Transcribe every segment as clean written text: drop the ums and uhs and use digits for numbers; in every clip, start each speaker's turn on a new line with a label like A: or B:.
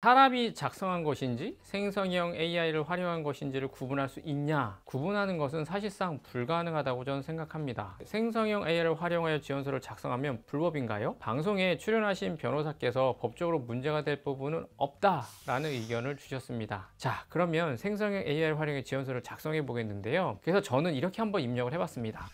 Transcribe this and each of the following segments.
A: 사람이 작성한 것인지 생성형 AI를 활용한 것인지를 구분할 수 있냐? 구분하는 것은 사실상 불가능하다고 저는 생각합니다. 생성형 AI를 활용하여 지원서를 작성하면 불법인가요? 방송에 출연하신 변호사께서 법적으로 문제가 될 부분은 없다라는 의견을 주셨습니다. 자, 그러면 생성형 AI를 활용해 지원서를 작성해 보겠는데요. 그래서 저는 이렇게 한번 입력을 해봤습니다.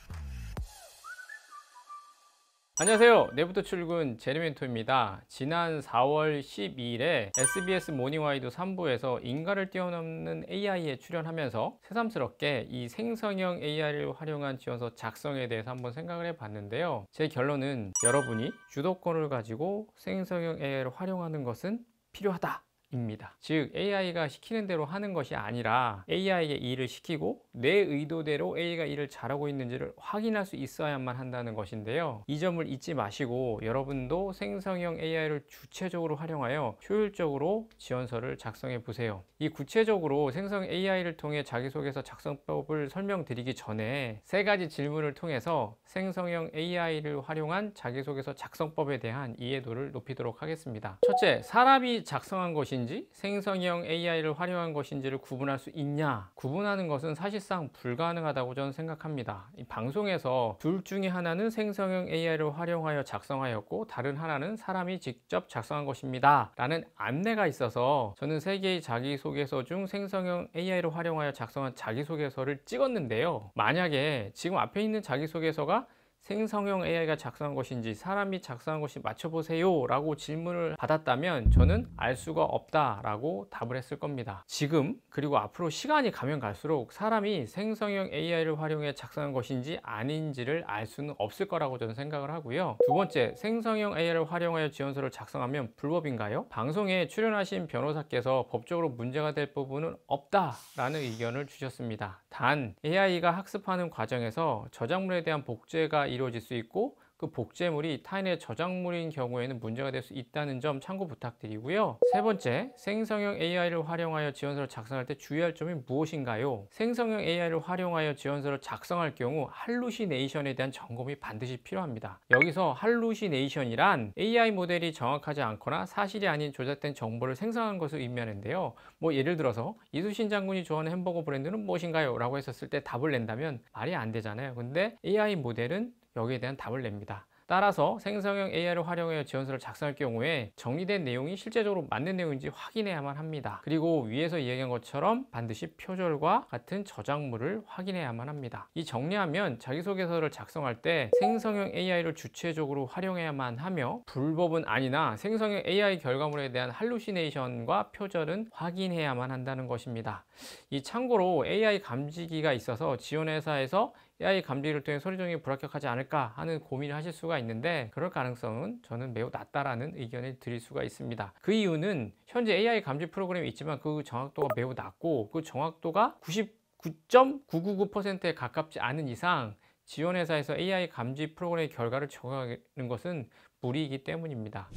A: 안녕하세요. 내부터 출근 제리멘토입니다. 지난 4월 12일에 SBS 모닝와이드 3부에서 인가를 뛰어넘는 AI에 출연하면서 새삼스럽게 이 생성형 AI를 활용한 지원서 작성에 대해서 한번 생각을 해봤는데요. 제 결론은 여러분이 주도권을 가지고 생성형 AI를 활용하는 것은 필요하다 입니다. 즉 AI가 시키는 대로 하는 것이 아니라 AI에게 일을 시키고 내 의도대로 AI가 일을 잘하고 있는지를 확인할 수 있어야만 한다는 것인데요. 이 점을 잊지 마시고 여러분도 생성형 AI를 주체적으로 활용하여 효율적으로 지원서를 작성해 보세요. 이 구체적으로 생성 AI를 통해 자기소개서 작성법을 설명드리기 전에 세 가지 질문을 통해서 생성형 AI를 활용한 자기소개서 작성법에 대한 이해도를 높이도록 하겠습니다. 첫째, 사람이 작성한 것인지 생성형 AI를 활용한 것인지를 구분할 수 있냐? 구분하는 것은 사실상 불가능하다고 저는 생각합니다. 이 방송에서 둘 중에 하나는 생성형 AI를 활용하여 작성하였고 다른 하나는 사람이 직접 작성한 것입니다 라는 안내가 있어서 저는 세 개의 자기소개서 중 생성형 AI를 활용하여 작성한 자기소개서를 찍었는데요. 만약에 지금 앞에 있는 자기소개서가 생성형 AI가 작성한 것인지 사람이 작성한 것이 맞춰보세요 라고 질문을 받았다면 저는 알 수가 없다 라고 답을 했을 겁니다. 지금 그리고 앞으로 시간이 가면 갈수록 사람이 생성형 AI를 활용해 작성한 것인지 아닌지를 알 수는 없을 거라고 저는 생각을 하고요. 두 번째, 생성형 AI를 활용하여 지원서를 작성하면 불법인가요? 방송에 출연하신 변호사께서 법적으로 문제가 될 부분은 없다 라는 의견을 주셨습니다. 단 AI가 학습하는 과정에서 저작물에 대한 복제가 이루어질 수 있고 그 복제물이 타인의 저작물인 경우에는 문제가 될 수 있다는 점 참고 부탁드리고요. 세 번째, 생성형 AI를 활용하여 지원서를 작성할 때 주의할 점이 무엇인가요? 생성형 AI를 활용하여 지원서를 작성할 경우 할루시네이션에 대한 점검이 반드시 필요합니다. 여기서 할루시네이션이란 AI 모델이 정확하지 않거나 사실이 아닌 조작된 정보를 생성한 것을 의미하는데요. 예를 들어서 이순신 장군이 좋아하는 햄버거 브랜드는 무엇인가요? 라고 했었을 때 답을 낸다면 말이 안 되잖아요. 근데 AI 모델은 여기에 대한 답을 냅니다. 따라서 생성형 AI를 활용하여 지원서를 작성할 경우에 정리된 내용이 실제적으로 맞는 내용인지 확인해야만 합니다. 그리고 위에서 이야기한 것처럼 반드시 표절과 같은 저작물을 확인해야만 합니다. 이 정리하면 자기소개서를 작성할 때 생성형 AI를 주체적으로 활용해야만 하며 불법은 아니나 생성형 AI 결과물에 대한 할루시네이션과 표절은 확인해야만 한다는 것입니다. 이 참고로 AI 감지기가 있어서 지원회사에서 AI 감지기를 통해 소리 정이 불합격하지 않을까 하는 고민을 하실 수가 있는데 그럴 가능성은 저는 매우 낮다라는 의견을 드릴 수가 있습니다. 그 이유는 현재 AI 감지 프로그램이 있지만 그 정확도가 매우 낮고 그 정확도가 99.999%에 가깝지 않은 이상 지원회사에서 AI 감지 프로그램의 결과를 적용하는 것은 무리이기 때문입니다.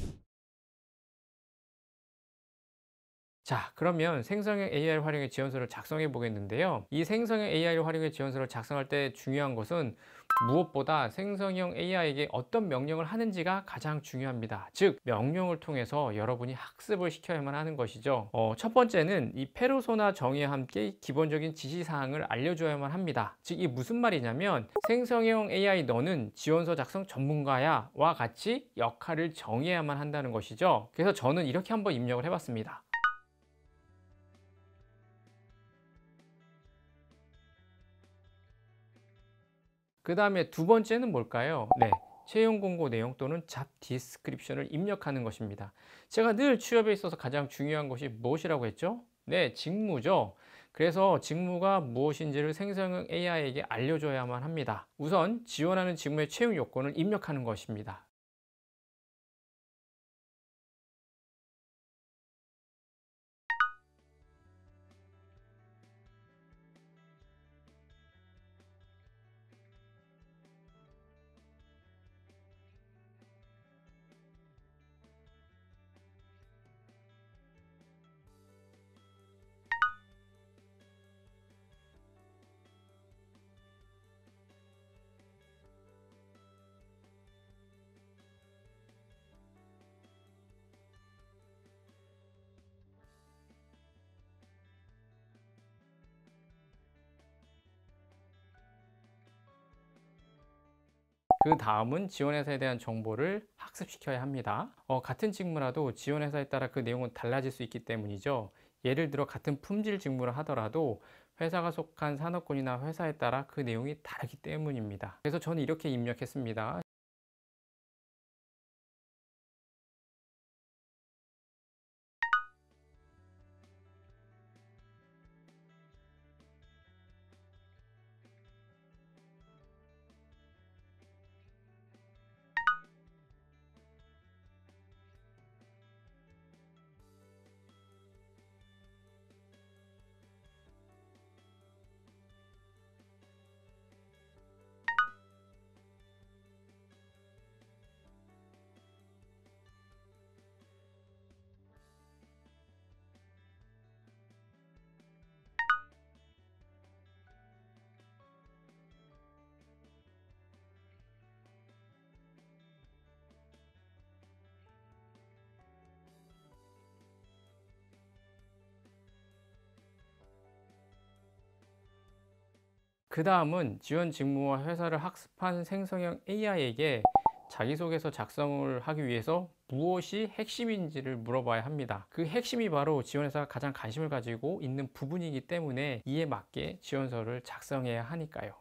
A: 자, 그러면 생성형 AI를 활용해 지원서를 작성해 보겠는데요. 이 생성형 AI를 활용해 지원서를 작성할 때 중요한 것은 무엇보다 생성형 AI에게 어떤 명령을 하는지가 가장 중요합니다. 즉, 명령을 통해서 여러분이 학습을 시켜야만 하는 것이죠. 첫 번째는 이 페르소나 정의와 함께 기본적인 지시사항을 알려줘야만 합니다. 즉, 이 무슨 말이냐면 생성형 AI 너는 지원서 작성 전문가야 와 같이 역할을 정해야만 한다는 것이죠. 그래서 저는 이렇게 한번 입력을 해봤습니다. 그 다음에 두 번째는 뭘까요? 네, 채용 공고 내용 또는 잡 디스크립션을 입력하는 것입니다. 제가 늘 취업에 있어서 가장 중요한 것이 무엇이라고 했죠? 네, 직무죠. 그래서 직무가 무엇인지를 생성형 AI에게 알려줘야만 합니다. 우선 지원하는 직무의 채용 요건을 입력하는 것입니다. 그 다음은 지원회사에 대한 정보를 학습시켜야 합니다. 같은 직무라도 지원회사에 따라 그 내용은 달라질 수 있기 때문이죠. 예를 들어 같은 품질 직무를 하더라도 회사가 속한 산업군이나 회사에 따라 그 내용이 다르기 때문입니다. 그래서 저는 이렇게 입력했습니다. 그 다음은 지원 직무와 회사를 학습한 생성형 AI에게 자기소개서 작성을 하기 위해서 무엇이 핵심인지를 물어봐야 합니다. 그 핵심이 바로 지원회사가 가장 관심을 가지고 있는 부분이기 때문에 이에 맞게 지원서를 작성해야 하니까요.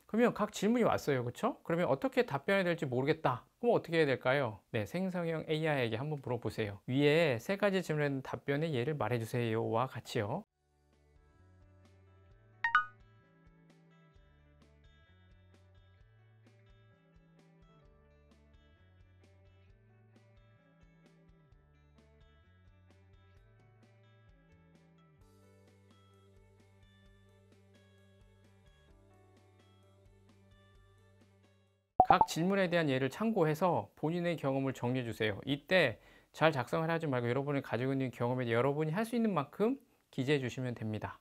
A: 그러면 각 질문이 왔어요. 그렇죠? 그러면 어떻게 답변해야 될지 모르겠다. 그럼 어떻게 해야 될까요? 네, 생성형 AI에게 한번 물어보세요. 위에 세 가지 질문에 답변의 예를 말해주세요와 같이요. 각 질문에 대한 예를 참고해서 본인의 경험을 정리해 주세요. 이때 잘 작성을 하지 말고 여러분이 가지고 있는 경험에 여러분이 할 수 있는 만큼 기재해 주시면 됩니다.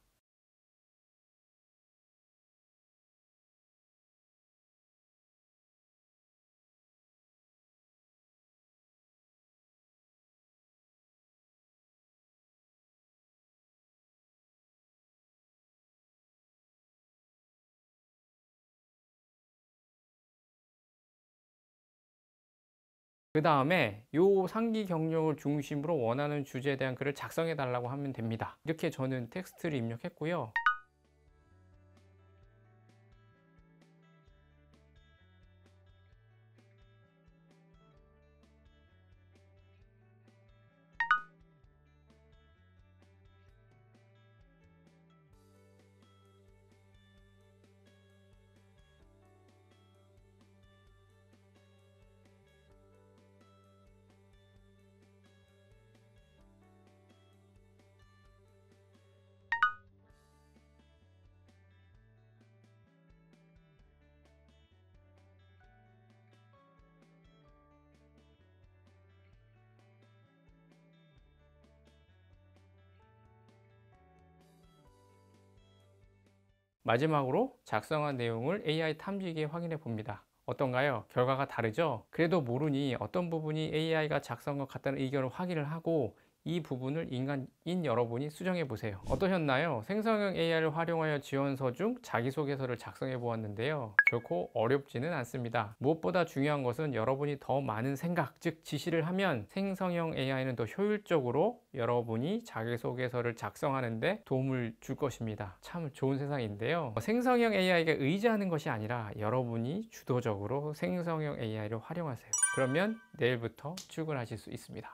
A: 그 다음에 요 상기 경력을 중심으로 원하는 주제에 대한 글을 작성해 달라고 하면 됩니다. 이렇게 저는 텍스트를 입력했고요. 마지막으로 작성한 내용을 AI 탐지기에 확인해 봅니다. 어떤가요? 결과가 다르죠? 그래도 모르니 어떤 부분이 AI가 작성한 것 같다는 의견을 확인을 하고 이 부분을 인간인 여러분이 수정해 보세요. 어떠셨나요? 생성형 AI를 활용하여 지원서 중 자기소개서를 작성해 보았는데요. 결코 어렵지는 않습니다. 무엇보다 중요한 것은 여러분이 더 많은 생각, 즉 지시를 하면 생성형 AI는 더 효율적으로 여러분이 자기소개서를 작성하는데 도움을 줄 것입니다. 참 좋은 세상인데요. 생성형 AI가 의지하는 것이 아니라 여러분이 주도적으로 생성형 AI를 활용하세요. 그러면 내일부터 출근하실 수 있습니다.